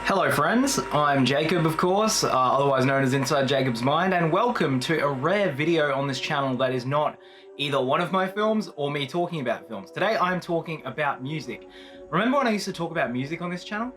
Hello friends, I'm Jacob of course, otherwise known as Inside Jacob's Mind, and welcome to a rare video on this channel that is not either one of my films or me talking about films. Today I'm talking about music. Remember when I used to talk about music on this channel?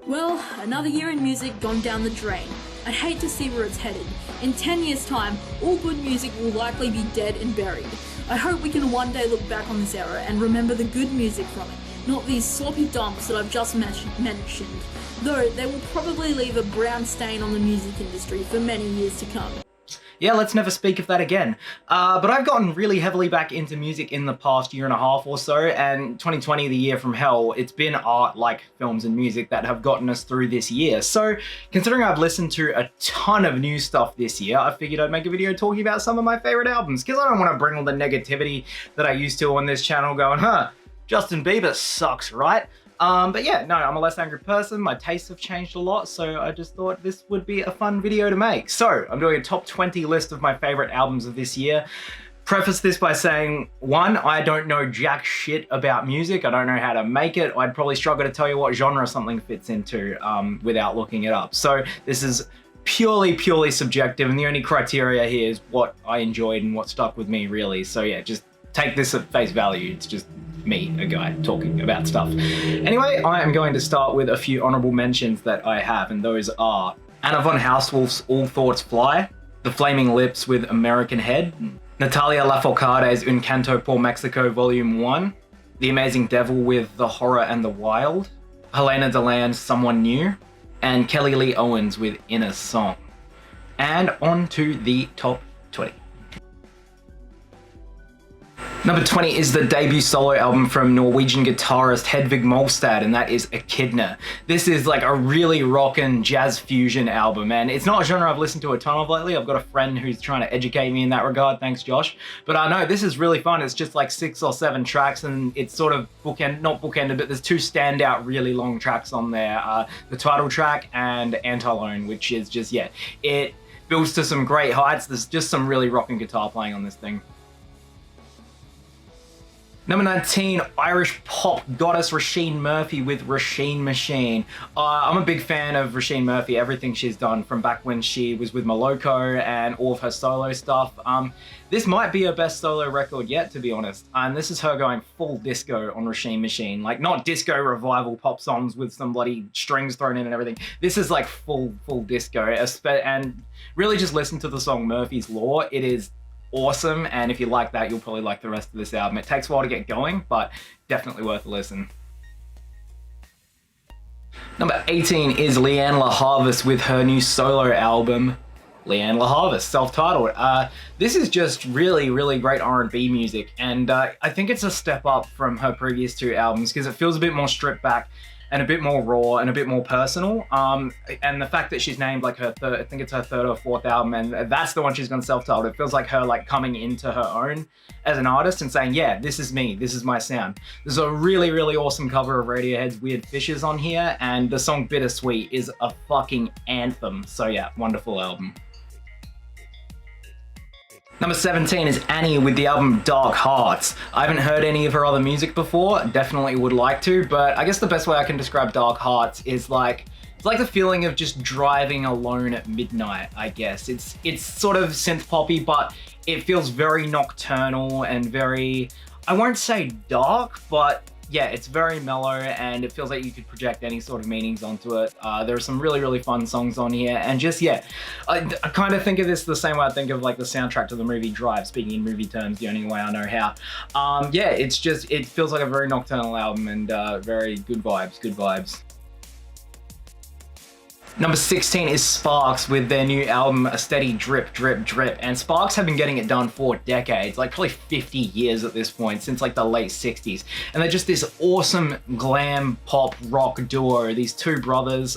Well, another year in music gone down the drain. I'd hate to see where it's headed. In 10 years' time, all good music will likely be dead and buried. I hope we can one day look back on this era and remember the good music from it, not these sloppy dumps that I've just mentioned, though they will probably leave a brown stain on the music industry for many years to come. Yeah, let's never speak of that again. But I've gotten really heavily back into music in the past year and a half or so, and 2020, the year from hell, it's been art like films and music that have gotten us through this year. So, considering I've listened to a ton of new stuff this year, I figured I'd make a video talking about some of my favorite albums, because I don't want to bring all the negativity that I used to on this channel going, Justin Bieber sucks, right? But yeah, no, I'm a less angry person. My tastes have changed a lot, so I just thought this would be a fun video to make. So I'm doing a top 20 list of my favorite albums of this year. Preface this by saying, one, I don't know jack shit about music. I don't know how to make it. I'd probably struggle to tell you what genre something fits into without looking it up. So this is purely subjective, and the only criteria here is what I enjoyed and what stuck with me, really. So yeah, just take this at face value. It's just me, a guy, talking about stuff. Anyway, I am going to start with a few honorable mentions that I have, and those are Anna von Hausswolf's All Thoughts Fly, The Flaming Lips with American Head, Natalia Lafourcade's Un Canto por Mexico Volume 1, The Amazing Devil with The Horror and the Wild, Helena Deland's Someone New, and Kelly Lee Owens with Inner Song. And on to the top 20. Number 20 is the debut solo album from Norwegian guitarist Hedwig Molestad, and that is Echidna. This is like a really rockin' jazz fusion album, and it's not a genre I've listened to a ton of lately. I've got a friend who's trying to educate me in that regard, thanks Josh. But I know this is really fun. It's just like 6 or 7 tracks, and it's sort of not bookended, but there's 2 standout really long tracks on there. The title track and Anti-Lone, which is just, yeah, it builds to some great heights. There's just some really rockin' guitar playing on this thing. Number 19, Irish pop goddess Rasheen Murphy with Rasheen Machine. I'm a big fan of Rasheen Murphy, everything she's done from back when she was with Moloko and all of her solo stuff. This might be her best solo record yet, to be honest. And this is her going full disco on Rasheen Machine. Like, not disco revival pop songs with some bloody strings thrown in and everything. This is like full disco. And really just listen to the song Murphy's Law. It is awesome, and if you like that, you'll probably like the rest of this album. It takes a while to get going, but definitely worth a listen. Number 18 is Lyanna Harvest with her new solo album, Lyanna Harvest, self-titled. This is just really great R&B music, and I think it's a step up from her previous 2 albums because it feels a bit more stripped back and a bit more raw and a bit more personal. And the fact that she's named like her third, I think it's her 3rd or 4th album, and that's the one she's gone self-titled. It feels like her like coming into her own as an artist and saying, yeah, this is me, this is my sound. There's a really awesome cover of Radiohead's Weird Fishes on here, and the song Bittersweet is a fucking anthem. So yeah, wonderful album. Number 17 is Annie with the album Dark Hearts. I haven't heard any of her other music before, definitely would like to, but I guess the best way I can describe Dark Hearts is like, it's like the feeling of just driving alone at midnight, I guess. It's sort of synth poppy, but it feels very nocturnal and very, I won't say dark, but yeah, it's very mellow, and it feels like you could project any sort of meanings onto it. There are some really fun songs on here, and just, yeah, I kind of think of this the same way I think of like the soundtrack to the movie Drive, speaking in movie terms, the only way I know how. Yeah, it's just, it feels like a very nocturnal album, and very good vibes. Number 16 is Sparks with their new album, A Steady Drip. And Sparks have been getting it done for decades, like probably 50 years at this point, since like the late 60s. And they're just this awesome glam pop rock duo, these 2 brothers.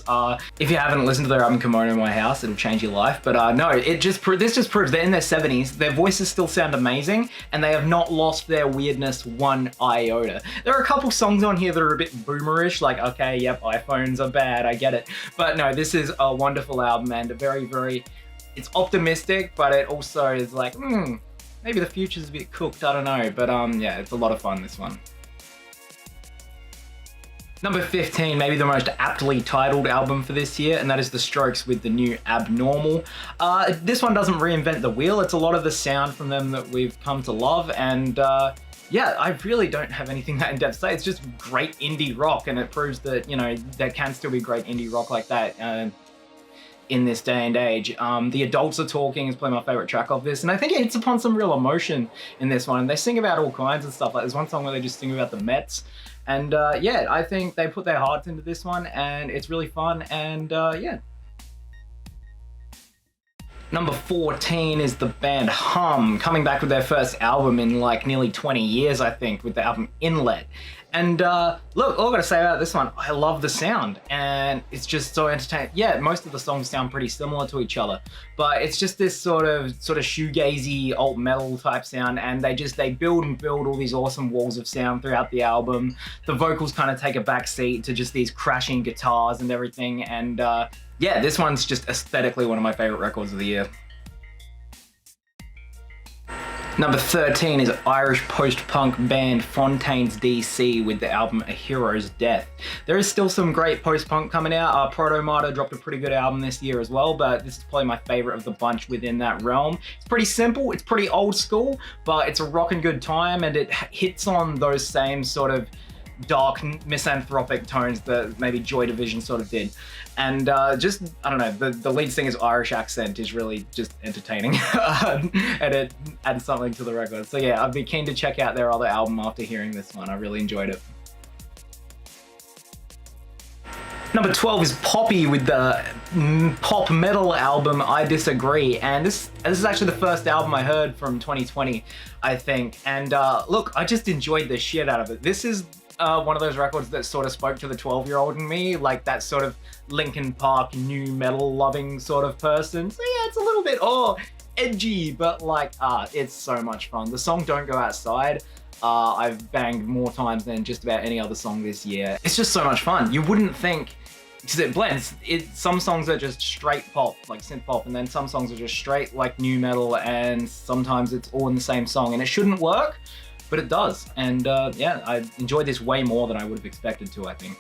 If you haven't listened to their album Kimono in My House, it'll change your life. But no, this just proves they're in their 70s, their voices still sound amazing, and they have not lost their weirdness one iota. There are a couple songs on here that are a bit boomerish, like, okay, yep, iPhones are bad, I get it. But no, this is a wonderful album, and very, it's optimistic, but it also is like, maybe the future's a bit cooked, I don't know. But yeah, it's a lot of fun, this one. Number 15, maybe the most aptly titled album for this year, and that is The Strokes with the new Abnormal. This one doesn't reinvent the wheel. It's a lot of the sound from them that we've come to love, and yeah, I really don't have anything that in-depth to say. It's just great indie rock, and it proves that, you know, there can still be great indie rock like that in this day and age. The Adults Are Talking is probably my favorite track of this, and I think it hits upon some real emotion in this one. And they sing about all kinds of stuff. Like there's one song where they just sing about the Mets, and yeah, I think they put their hearts into this one, and it's really fun, and yeah. Number 14 is the band Hum, coming back with their first album in like nearly 20 years, I think, with the album Inlet. And look, all I gotta say about this one, I love the sound, and it's just so entertaining. Yeah, most of the songs sound pretty similar to each other, but it's just this sort of shoegazy alt metal type sound, and they build and build all these awesome walls of sound throughout the album. The vocals kind of take a back seat to just these crashing guitars and everything, and yeah, this one's just aesthetically one of my favorite records of the year. Number 13 is Irish post-punk band Fontaines DC with the album A Hero's Death. There is still some great post-punk coming out. Protomata dropped a pretty good album this year as well, but this is probably my favorite of the bunch within that realm. It's pretty simple, it's pretty old school, but it's a rockin' good time, and it hits on those same sort of dark misanthropic tones that maybe Joy Division sort of did. And just, I don't know, the lead singer's Irish accent is really just entertaining and it adds something to the record. So yeah, I'd be keen to check out their other album after hearing this one. I really enjoyed it. Number 12 is Poppy with the pop metal album I Disagree, and this is actually the first album I heard from 2020, I think. And look, I just enjoyed the shit out of it. This is one of those records that sort of spoke to the 12-year-old in me, like that sort of Linkin Park new metal loving sort of person. So yeah, it's a little bit edgy, but like it's so much fun. The song Don't Go Outside, I've banged more times than just about any other song this year. It's just so much fun. You wouldn't think, because it blends. Some songs are just straight pop, like synth pop, and then some songs are just straight like new metal, and sometimes it's all in the same song, and it shouldn't work, but it does. And yeah, I enjoyed this way more than I would have expected to, I think.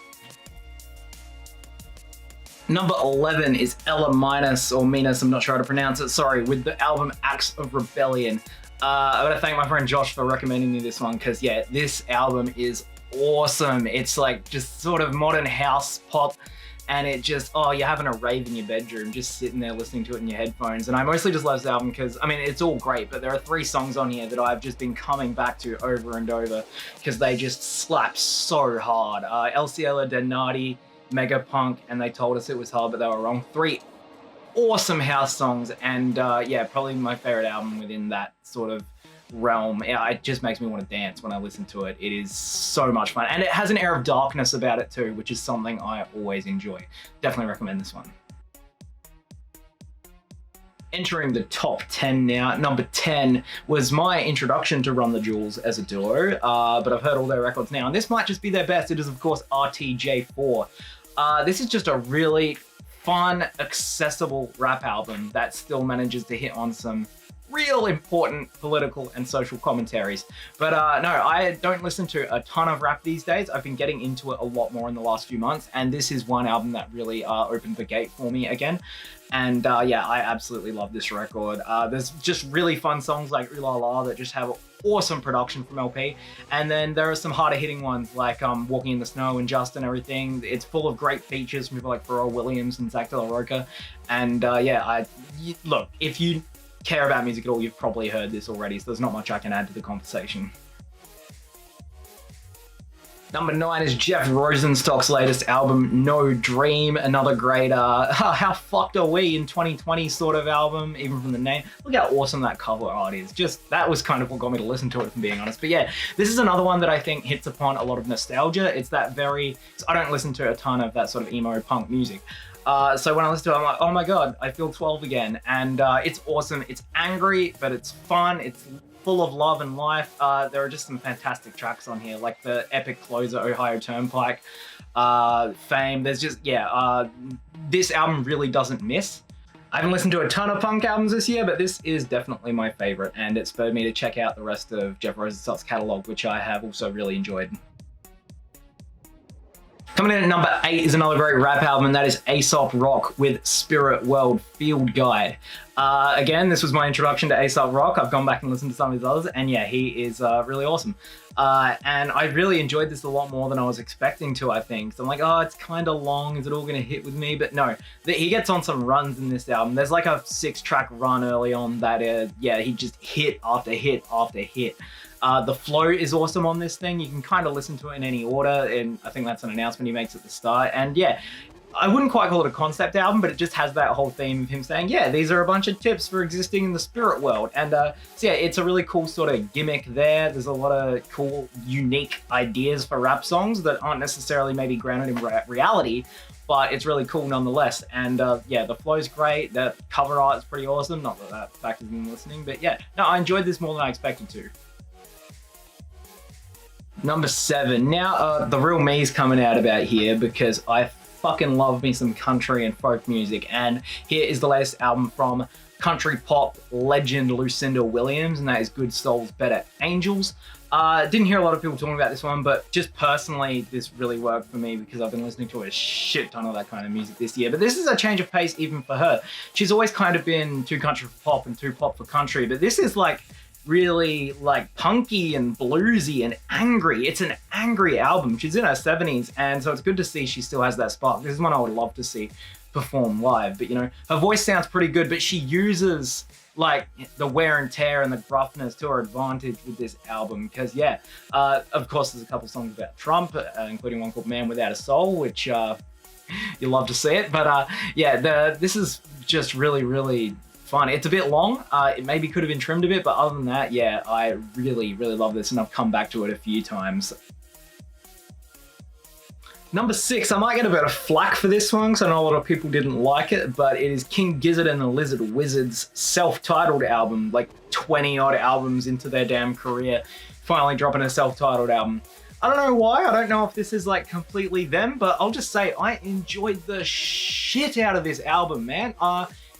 Number 11 is Ella Minus, or Minus, I'm not sure how to pronounce it, sorry, with the album Acts of Rebellion. I gotta thank my friend Josh for recommending me this one, because yeah, this album is awesome. It's like just sort of modern house pop, and it just, oh, you're having a rave in your bedroom, just sitting there listening to it in your headphones. And I mostly just love this album because, I mean, it's all great, but there are 3 songs on here that I've just been coming back to over and over because they just slap so hard. El Cielo de Nardi, Megapunk, and They Told Us It Was Hard, but they were wrong. 3 awesome house songs, and yeah, probably my favorite album within that sort of realm. Yeah, it just makes me want to dance when I listen to it. It is so much fun, and it has an air of darkness about it too, which is something I always enjoy. Definitely recommend this one. Entering the top 10 now, number 10 was my introduction to Run the Jewels as a duo, but I've heard all their records now, and this might just be their best. It is, of course, RTJ4. This is just a really fun, accessible rap album that still manages to hit on some real important political and social commentaries. But no, I don't listen to a ton of rap these days. I've been getting into it a lot more in the last few months, and this is one album that really opened the gate for me again. And yeah, I absolutely love this record. There's just really fun songs like Ooh La La that just have awesome production from LP. And then there are some harder hitting ones like Walking in the Snow and Just and everything. It's full of great features from people like Pharrell Williams and Zach De La Roca. And yeah, look, if you care about music at all, you've probably heard this already, so there's not much I can add to the conversation. Number 9 is Jeff Rosenstock's latest album, No Dream, another great how fucked are we in 2020 sort of album, even from the name. Look how awesome that cover art is. Just, that was kind of what got me to listen to it, if I'm being honest. But yeah, this is another one that I think hits upon a lot of nostalgia. It's that very, I don't listen to a ton of that sort of emo punk music. So when I listen to it, I'm like, oh my god, I feel 12 again. And it's awesome. It's angry, but it's fun. It's full of love and life. There are just some fantastic tracks on here, like the epic closer, Ohio Turnpike, Fame. There's just, yeah, this album really doesn't miss. I haven't listened to a ton of punk albums this year, but this is definitely my favorite, and it spurred me to check out the rest of Jeff Rosenstock's catalog, which I have also really enjoyed. Coming in at number 8 is another great rap album, and that is ASL Rock with Spirit World Field Guide. Again, this was my introduction to ASL Rock. I've gone back and listened to some of his others, and yeah, he is really awesome. And I really enjoyed this a lot more than I was expecting to, I think. So I'm like, oh, it's kind of long. Is it all going to hit with me? But no, he gets on some runs in this album. There's like a 6-track run early on that, yeah, he just hit after hit after hit. The flow is awesome on this thing. You can kind of listen to it in any order, and I think that's an announcement he makes at the start. And yeah, I wouldn't quite call it a concept album, but it just has that whole theme of him saying, yeah, these are a bunch of tips for existing in the spirit world. And so yeah, it's a really cool sort of gimmick there. There's a lot of cool, unique ideas for rap songs that aren't necessarily maybe grounded in reality, but it's really cool nonetheless. And yeah, the flow's great. The cover art is pretty awesome. Not that that factors in listening, but yeah, no, I enjoyed this more than I expected to. Number 7. Now, the real me's coming out about here because I fucking love me some country and folk music. And here is the latest album from country pop legend Lucinda Williams, and that is Good Souls, Better Angels. Didn't hear a lot of people talking about this one, but just personally, this really worked for me because I've been listening to a shit ton of that kind of music this year. But this is a change of pace even for her. She's always kind of been too country for pop and too pop for country, but this is like really like punky and bluesy and angry. It's an angry album. She's in her 70s, and so it's good to see she still has that spark. This is one I would love to see perform live, but you know, her voice sounds pretty good, but she uses like the wear and tear and the gruffness to her advantage with this album because yeah, of course there's a couple songs about Trump, including one called Man Without a Soul, which you love to see it, but yeah, this is just really fun. It's a bit long. It maybe could have been trimmed a bit, but other than that, yeah, I really love this, and I've come back to it a few times. Number 6, I might get a bit of flack for this one because I know a lot of people didn't like it, but it is King Gizzard and the Lizard Wizard's self-titled album, like 20 odd albums into their damn career, finally dropping a self-titled album. I don't know why, I don't know if this is like completely them, but I'll just say I enjoyed the shit out of this album, man.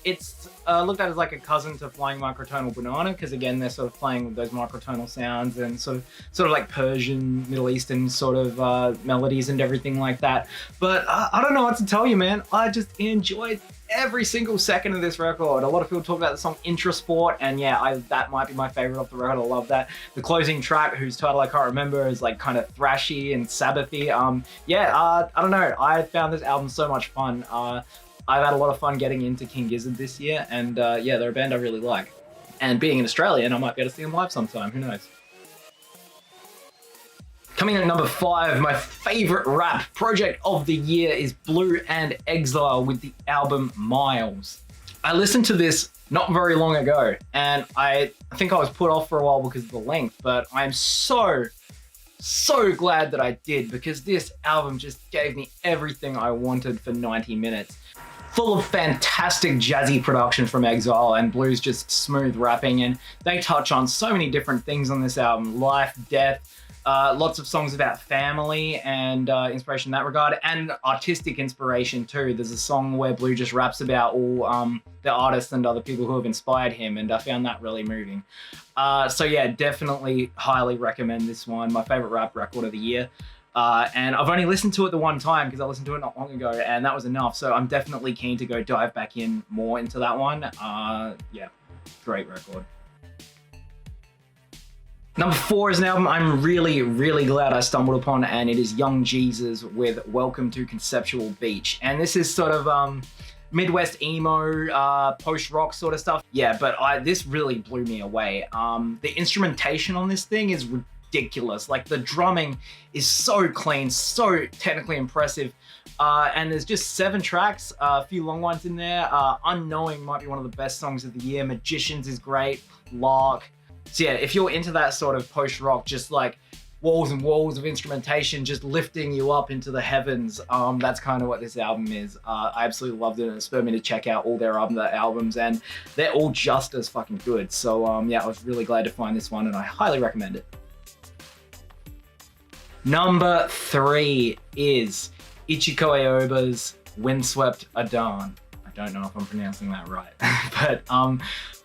It's looked at as like a cousin to Flying Microtonal Banana because again, they're sort of playing with those microtonal sounds and sort of like Persian, Middle Eastern sort of melodies and everything like that. But I don't know what to tell you, man. I just enjoyed every single second of this record. A lot of people talk about the song Intrasport, and yeah, that might be my favorite off the record. I love that. The closing track, whose title I can't remember, is like kind of thrashy and Sabbathy. I don't know. I found this album so much fun. I've had a lot of fun getting into King Gizzard this year, and yeah, they're a band I really like. And being an Australian, I might be able to see them live sometime, who knows. Coming in at number 5, my favorite rap project of the year is Blue and Exile with the album Miles. I listened to this not very long ago, and I think I was put off for a while because of the length, but I'm so glad that I did because this album just gave me everything I wanted for 90 minutes. Full of fantastic jazzy production from Exile, and Blue's just smooth rapping, and they touch on so many different things on this album: life, death, lots of songs about family and inspiration in that regard, and artistic inspiration too. There's a song where Blue just raps about all the artists and other people who have inspired him, and I found that really moving. So yeah, definitely highly recommend this one. My favorite rap record of the year. And I've only listened to it the one time because I listened to it not long ago, and that was enough. So I'm definitely keen to go dive back in more into that one. Yeah, great record. Number 4 is an album I'm really glad I stumbled upon, and it is Young Jesus with Welcome to Conceptual Beach. And this is sort of Midwest emo, post-rock sort of stuff. Yeah, but this really blew me away. The instrumentation on this thing is ridiculous. Like, the drumming is so clean, so technically impressive. And there's just 7 tracks, a few long ones in there. Unknowing might be one of the best songs of the year. Magicians is great. Lark. So yeah, if you're into that sort of post-rock, just like walls and walls of instrumentation just lifting you up into the heavens, that's kind of what this album is. I absolutely loved it, and it spurred me to check out all their other albums, and they're all just as fucking good. So yeah, I was really glad to find this one, and I highly recommend it. Number 3 is Ichiko Aoba's Windswept Adan. I don't know if I'm pronouncing that right, but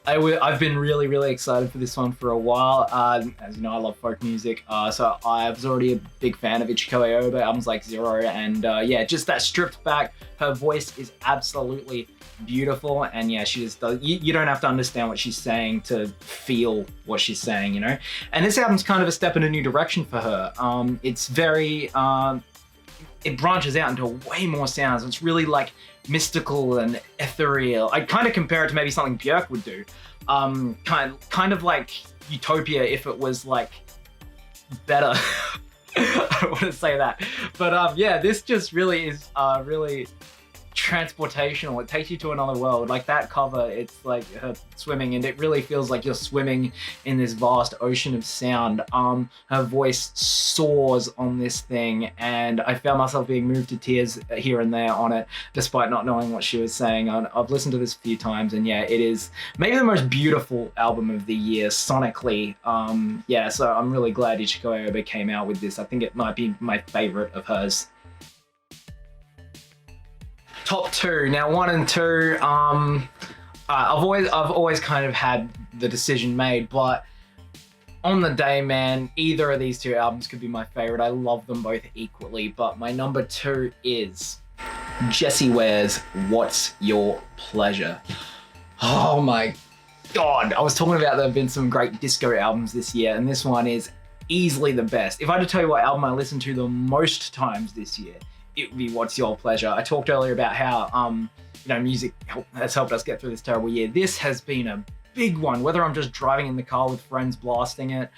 I've been really, really excited for this one for a while. As you know, I love folk music, so I was already a big fan of Ichiko Aoba albums like Zero, and yeah, just that stripped back, her voice is absolutely beautiful, and yeah, she just does. You don't have to understand what she's saying to feel what she's saying, you know. And this album's kind of a step in a new direction for her. It's very it branches out into way more sounds. It's really like mystical and ethereal. I kind of compare it to maybe something Björk would do. Kind of like Utopia if it was like better. I don't want to say that, but yeah, this just really is really transportational. It takes you to another world. Like that cover, it's like her swimming, and it really feels like you're swimming in this vast ocean of sound. Her voice soars on this thing, and I found myself being moved to tears here and there on it, despite not knowing what she was saying. I've listened to this a few times, and yeah, it is maybe the most beautiful album of the year sonically. Yeah, so I'm really glad Ichiko Aoba came out with this. I think it might be my favorite of hers. Top two. Now, 1 and 2, I've always kind of had the decision made, but on the day, man, either of these two albums could be my favorite. I love them both equally, but my number 2 is Jessie Ware's What's Your Pleasure. Oh my God. I was talking about there have been some great disco albums this year, and this one is easily the best. If I had to tell you what album I listened to the most times this year, it would be What's Your Pleasure. I talked earlier about how, you know, music has helped us get through this terrible year. This has been a big one, whether I'm just driving in the car with friends blasting it,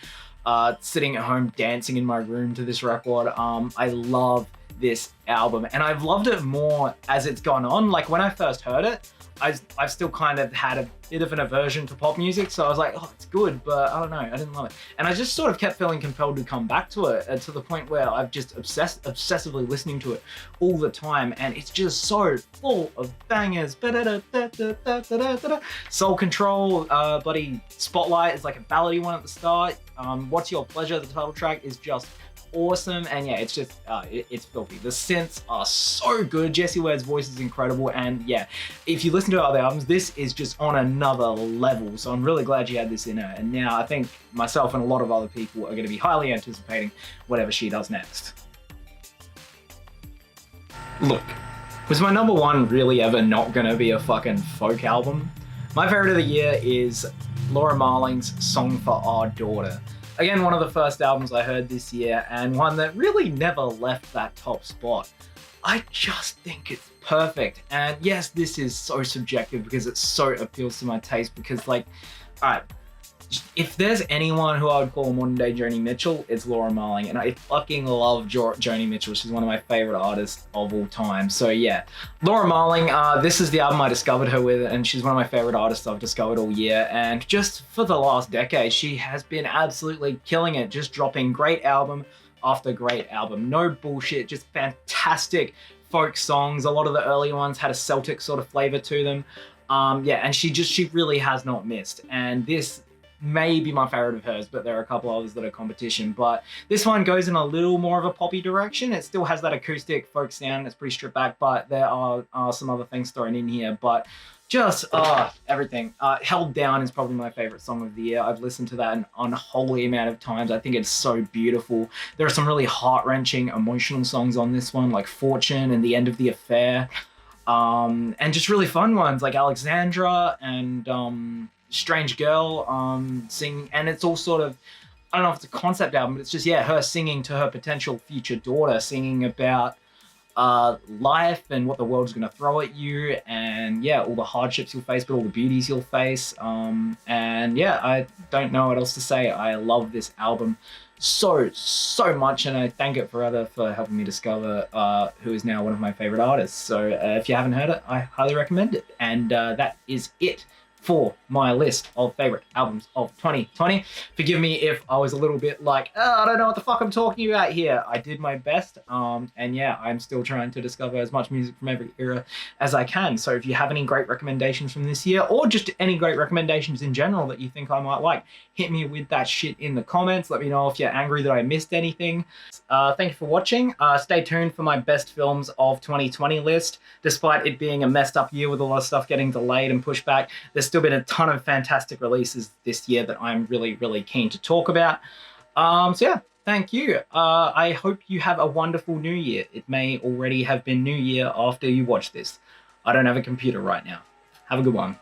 sitting at home dancing in my room to this record. I love this album, and I've loved it more as it's gone on. Like when I first heard it, I've still kind of had a bit of an aversion to pop music, so I was like, oh, it's good, but I don't know, I didn't love it. And I just sort of kept feeling compelled to come back to it, to the point where I've just obsessively listening to it all the time, and it's just so full of bangers. Soul Control, bloody Spotlight is like a ballady one at the start. What's Your Pleasure, the title track, is just awesome, and yeah, it's just it's filthy. The synths are so good. Jessie Ware's voice is incredible, and yeah, if you listen to her other albums, this is just on another level. So I'm really glad she had this in her, and now I think myself and a lot of other people are going to be highly anticipating whatever she does next. Look, was my number 1 really ever not going to be a fucking folk album? My favorite of the year is Laura Marling's Song for Our Daughter. Again, one of the first albums I heard this year, and one that really never left that top spot. I just think it's perfect. And yes, this is so subjective because it so appeals to my taste, because like, all right, if there's anyone who I would call a modern day Joni Mitchell, it's Laura Marling, and I fucking love Joni Mitchell. She's one of my favorite artists of all time. So yeah, Laura Marling, this is the album I discovered her with, and she's one of my favorite artists I've discovered all year. And just for the last decade, she has been absolutely killing it, just dropping great album after great album. No bullshit, just fantastic folk songs. A lot of the early ones had a Celtic sort of flavor to them. Yeah, and she really has not missed. And this may be my favorite of hers, but there are a couple others that are competition. But this one goes in a little more of a poppy direction. It still has that acoustic folk sound. It's pretty stripped back, but there are some other things thrown in here. But just everything. Held Down is probably my favorite song of the year. I've listened to that an unholy amount of times. I think it's so beautiful. There are some really heart-wrenching, emotional songs on this one, like Fortune and The End of the Affair. And just really fun ones like Alexandra and Strange Girl sing, and it's all sort of, I don't know if it's a concept album, but it's just, yeah, her singing to her potential future daughter, singing about life and what the world's going to throw at you, and yeah, all the hardships you'll face, but all the beauties you'll face. And yeah, I don't know what else to say. I love this album so much, and I thank it forever for helping me discover who is now one of my favorite artists. So if you haven't heard it, I highly recommend it. And that is it for my list of favorite albums of 2020. Forgive me if I was a little bit like, oh, I don't know what the fuck I'm talking about here. I did my best, and yeah, I'm still trying to discover as much music from every era as I can. So if you have any great recommendations from this year, or just any great recommendations in general that you think I might like, hit me with that shit in the comments. Let me know if you're angry that I missed anything. Thank you for watching. Stay tuned for my best films of 2020 list. Despite it being a messed up year with a lot of stuff getting delayed and pushed back, there's still been a ton of fantastic releases this year that I'm really, really keen to talk about. So yeah, thank you. I hope you have a wonderful new year. It may already have been New Year after you watch this. I don't have a computer right now. Have a good one.